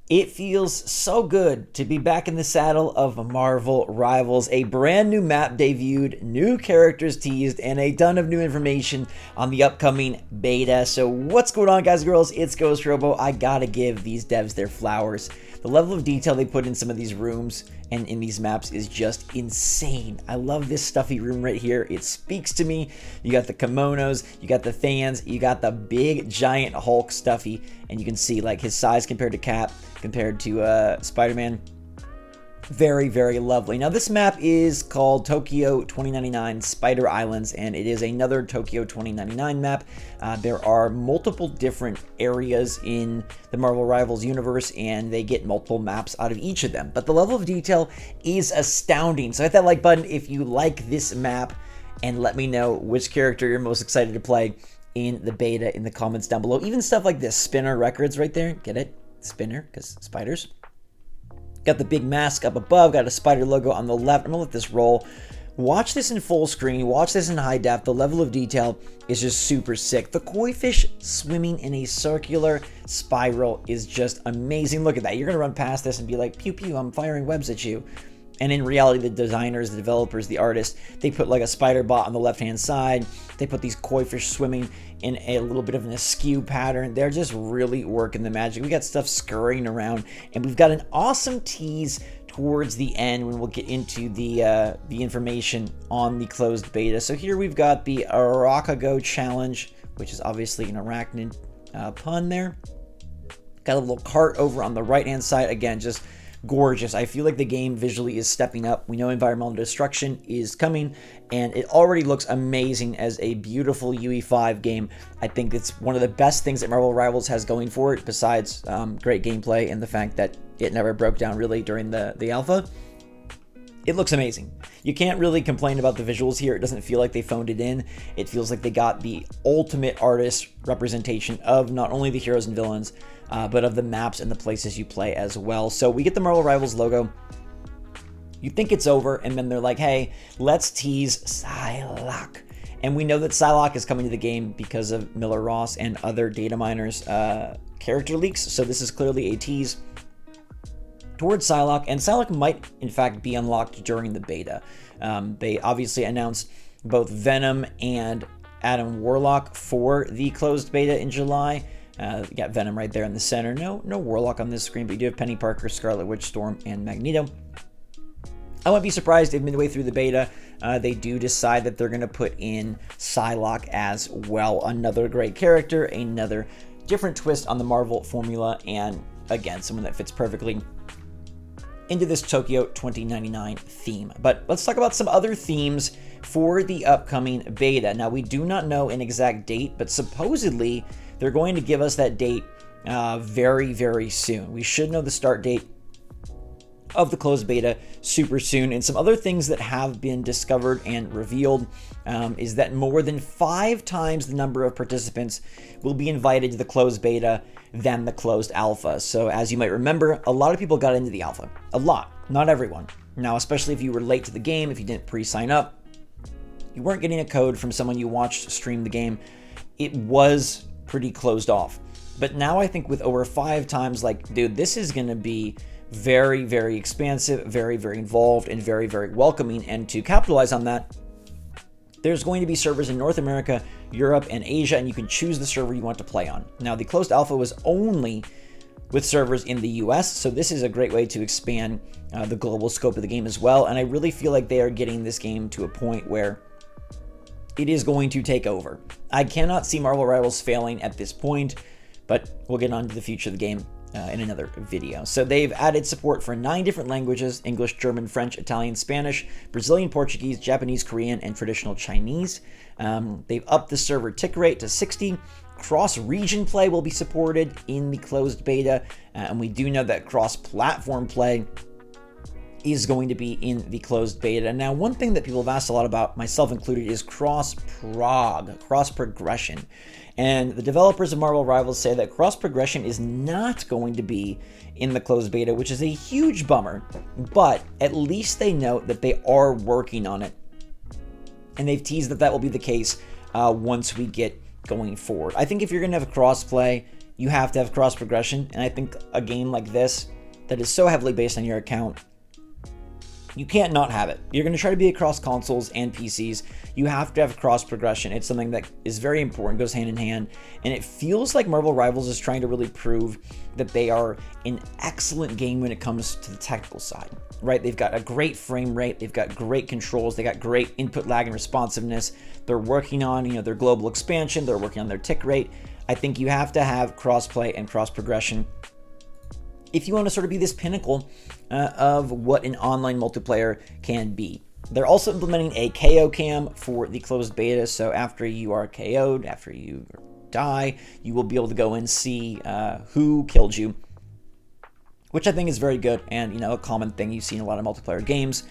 It feels so good to be back in the saddle of Marvel Rivals. A brand new map debuted, new characters teased, and a ton of new information on the upcoming beta. So what's going on, guys and girls? It's GhostRobo. I gotta give these devs their flowers. The level of detail they put in some of these rooms and in these maps is just insane. I love this stuffy room right here. It speaks to me. You got the kimonos, you got the fans, you got the big giant Hulk stuffy, and you can see like his size compared to Cap, compared to Spider-Man. Very, very lovely. Now this map is called Tokyo 2099 Spider Islands, and it is another Tokyo 2099 map. There are multiple different areas in the Marvel Rivals universe, and they get multiple maps out of each of them. But the level of detail is astounding. So hit that like button if you like this map, and let me know which character you're most excited to play in the beta in the comments down below. Even stuff like this, Spinner Records right there. Get it? Spinner, because spiders. Got the big mask up above, got a spider logo on the left. I'm gonna let this roll. Watch this in full screen, watch this in high def. The level of detail is just super sick. The koi fish swimming in a circular spiral is just amazing. Look at that. You're gonna run past this and be like, pew pew, I'm firing webs at you. And in reality, the designers, the developers, the artists, they put like a spider bot on the left-hand side. They put these koi fish swimming in a little bit of an askew pattern. They're just really working the magic. We got stuff scurrying around, and we've got an awesome tease towards the end when we'll get into the information on the closed beta. So here we've got the Arakago challenge, which is obviously an arachnid pun there. Got a little cart over on the right-hand side. Again, just gorgeous. I feel like the game visually is stepping up. We know environmental destruction is coming, and it already looks amazing as a beautiful UE5 game. I think it's one of the best things that Marvel Rivals has going for it, besides great gameplay and the fact that it never broke down really during the alpha. It looks amazing. You can't really complain about the visuals here. It doesn't feel like they phoned it in. It feels like they got the ultimate artist representation of not only the heroes and villains, but of the maps and the places you play as well. So we get the Marvel Rivals logo. You think it's over, and then they're like, hey, let's tease Psylocke. And we know that Psylocke is coming to the game because of Miller Ross and other data miners' character leaks. So this is clearly a tease towards Psylocke, and Psylocke might in fact be unlocked during the beta. They obviously announced both Venom and Adam Warlock for the closed beta in July. You got Venom right there in the center. No Warlock on this screen, but you do have Penny Parker, Scarlet Witch, Storm, and Magneto. I wouldn't be surprised if midway through the beta, they do decide that they're going to put in Psylocke as well. Another great character, another different twist on the Marvel formula, and again, someone that fits perfectly into this Tokyo 2099 theme. But let's talk about some other themes for the upcoming beta. Now, we do not know an exact date, but supposedly they're going to give us that date very, very soon. We should know the start date of the closed beta super soon. And some other things that have been discovered and revealed is that more than 5 times the number of participants will be invited to the closed beta than the closed alpha. So as you might remember, a lot of people got into the alpha. A lot, not everyone. Now, especially if you were late to the game, if you didn't pre-sign up, you weren't getting a code from someone you watched stream the game, it was pretty closed off. But now I think with over 5 times, like, dude, this is going to be very, very expansive, very, very involved, and very, very welcoming. And to capitalize on that, there's going to be servers in North America, Europe, and Asia, and you can choose the server you want to play on. Now, the closed alpha was only with servers in the US, so this is a great way to expand the global scope of the game as well. And I really feel like they are getting this game to a point where it is going to take over. I cannot see Marvel Rivals failing at this point, but we'll get on to the future of the game in another video. So they've added support for 9 different languages: English, German, French, Italian, Spanish, Brazilian, Portuguese, Japanese, Korean, and traditional Chinese. They've upped the server tick rate to 60. Cross-region play will be supported in the closed beta, and we do know that cross-platform play is going to be in the closed beta. Now, one thing that people have asked a lot about, myself included, is cross-progression. And the developers of Marvel Rivals say that cross-progression is not going to be in the closed beta, which is a huge bummer, but at least they note that they are working on it. And they've teased that that will be the case once we get going forward. I think if you're going to have a cross-play, you have to have cross progression. And I think a game like this that is so heavily based on your account, you can't not have it. You're going to try to be across consoles and PCs. You have to have cross progression. It's something that is very important, goes hand in hand. And it feels like Marvel Rivals is trying to really prove that they are an excellent game when it comes to the technical side, right? They've got a great frame rate. They've got great controls. They got great input lag and responsiveness. They're working on, their global expansion. They're working on their tick rate. I think you have to have crossplay and cross progression if you want to sort of be this pinnacle of what an online multiplayer can be. They're also implementing a KO cam for the closed beta, so after you are KO'd, after you die, you will be able to go and see who killed you, which I think is very good and, a common thing you see in a lot of multiplayer games.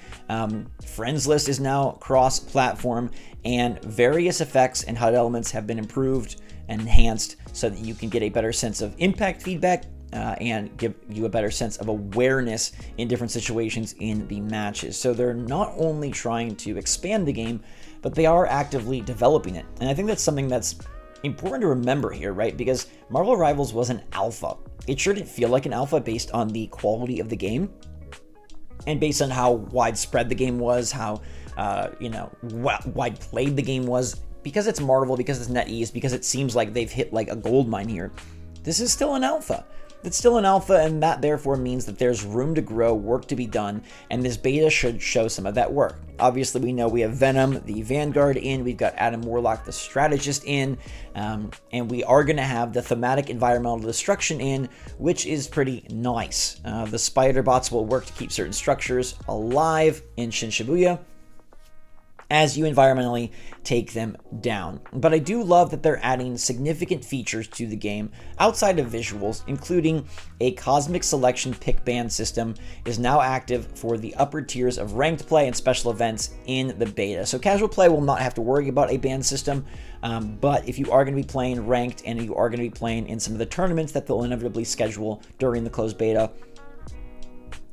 Friends list is now cross-platform, and various effects and HUD elements have been improved and enhanced so that you can get a better sense of impact feedback and give you a better sense of awareness in different situations in the matches. So they're not only trying to expand the game, but they are actively developing it. And I think that's something that's important to remember here, right? Because Marvel Rivals was an alpha. It sure didn't feel like an alpha based on the quality of the game and based on how widespread the game was, how wide played the game was. Because it's Marvel, because it's NetEase, because it seems like they've hit like a gold mine here, this is still an alpha. It's still an alpha, and that therefore means that there's room to grow, work to be done, and this beta should show some of that work. Obviously, we know we have Venom, the Vanguard in, we've got Adam Warlock, the Strategist in, and we are going to have the Thematic Environmental Destruction in, which is pretty nice. The Spider Bots will work to keep certain structures alive in Shin Shibuya as you environmentally take them down. But I do love that they're adding significant features to the game outside of visuals, including a cosmic selection pick ban system is now active for the upper tiers of ranked play and special events in the beta. So casual play will not have to worry about a ban system, but if you are going to be playing ranked and you are going to be playing in some of the tournaments that they'll inevitably schedule during the closed beta,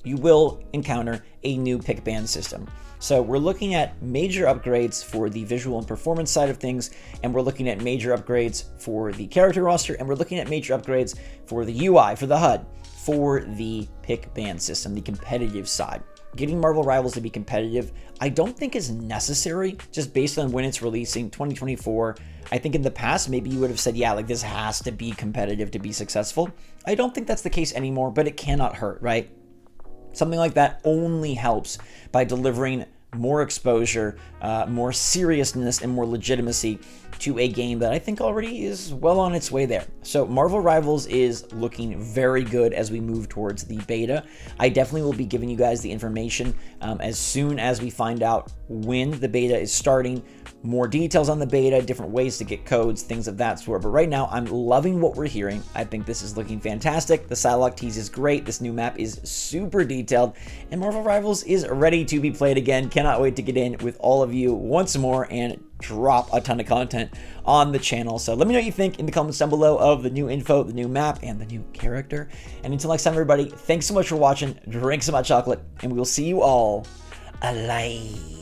you will encounter a new pick ban system. So we're looking at major upgrades for the visual and performance side of things, and we're looking at major upgrades for the character roster, and we're looking at major upgrades for the UI, for the HUD, for the pick ban system, the competitive side. Getting Marvel Rivals to be competitive, I don't think is necessary, just based on when it's releasing, 2024. I think in the past, maybe you would have said, yeah, like this has to be competitive to be successful. I don't think that's the case anymore, but it cannot hurt, right? Something like that only helps by delivering more exposure, more seriousness, and more legitimacy to a game that I think already is well on its way there. So Marvel Rivals is looking very good as we move towards the beta. I definitely will be giving you guys the information as soon as we find out when the beta is starting, more details on the beta, different ways to get codes, things of that sort. But right now, I'm loving what we're hearing. I think this is looking fantastic. The Psylocke tease is great. This new map is super detailed, and Marvel Rivals is ready to be played again. Cannot wait to get in with all of you once more and drop a ton of content on the channel. So let me know what you think in the comments down below of the new info, the new map, and the new character. And until next time, everybody, thanks so much for watching. Drink some hot chocolate, and we will see you all alive.